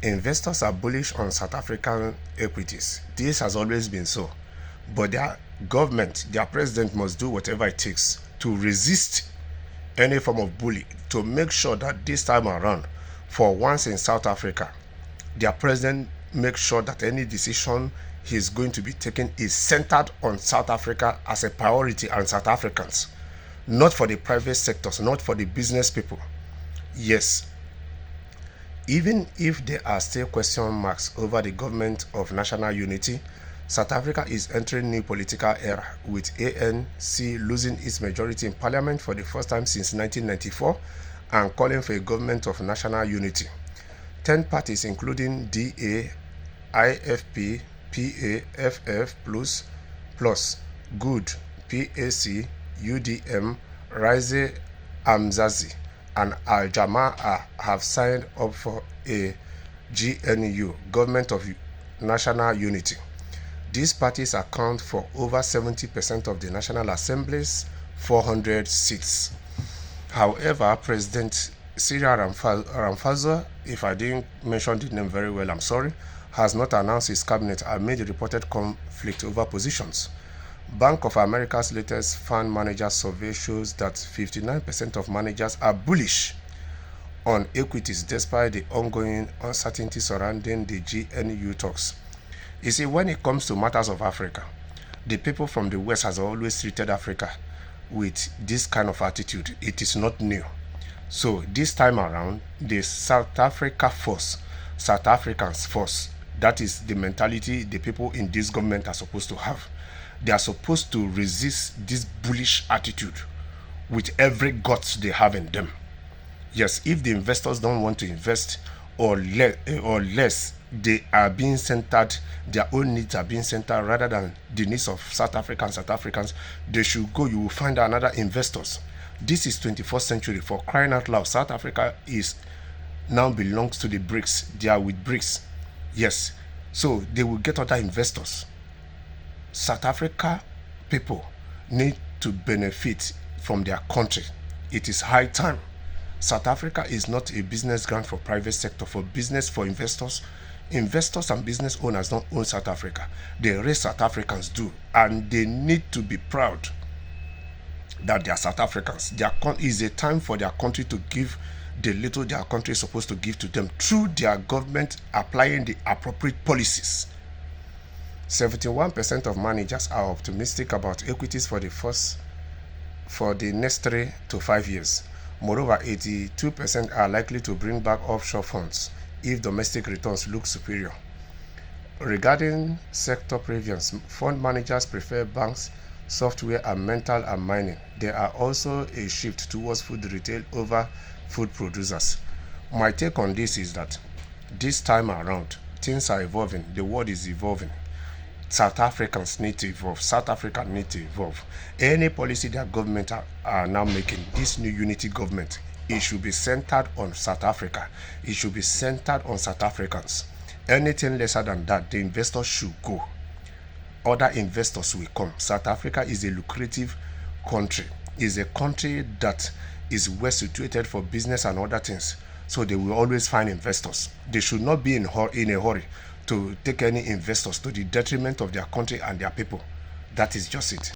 Investors are bullish on South African equities. This has always been so. But their government, their president must do whatever it takes to resist any form of bully, to make sure that this time around, for once in South Africa, their president makes sure that any decision he's going to be taking is centered on South Africa as a priority and South Africans, not for the private sectors, not for the business people. Yes, even if there are still question marks over the government of national unity, South Africa is entering a new political era, with ANC losing its majority in parliament for the first time since 1994 and calling for a government of national unity. 10 parties including DA, IFP, PAFF+, Good, PAC, UDM, Rise Amzazi, and Al Jamaa have signed up for a GNU, Government of National Unity. These parties account for over 70% of the National Assembly's 400 seats. However, President Cyril Ramaphosa, if I didn't mention the name very well, I'm sorry, has not announced his cabinet amid the reported conflict over positions. Bank of America's latest fund manager survey shows that 59% of managers are bullish on equities despite the ongoing uncertainty surrounding the GNU talks. You see, when it comes to matters of Africa, the people from the West has always treated Africa with this kind of attitude. It is not new. So this time around, the South Africa force, South Africans force, that is the mentality the people in this government are supposed to have. They are supposed to resist this bullish attitude with every guts they have in them. Yes, if the investors don't want to invest or less, they are being centered, their own needs are being centered rather than the needs of South Africans, they should go. You will find another investors. This is 21st century, for crying out loud. South Africa is now belongs to the BRICS. They are with BRICS. Yes, so they will get other investors. South Africa people need to benefit from their country. It is high time. South Africa is not a business ground for private sector, for business, for investors. Investors and business owners don't own South Africa. The rest South Africans do, and they need to be proud that they are South Africans. There is a time for their country to give the little their country is supposed to give to them through their government applying the appropriate policies. 71% of managers are optimistic about equities for the next 3 to 5 years. Moreover, 82% are likely to bring back offshore funds if domestic returns look superior. Regarding sector preference, fund managers prefer banks, software, and metal and mining. There are also a shift towards food retail over food producers. My take on this is that this time around, things are evolving. The world is evolving. South Africans need to evolve. South Africa need to evolve. Any policy that government are now making, this new unity government, it should be centered on South Africa. It should be centered on South Africans. Anything lesser than that, the investors should go. Other investors will come. South Africa is a lucrative country. It's a country that is well situated for business and other things. So they will always find investors. They should not be in a hurry to take any investors to the detriment of their country and their people. That is just it.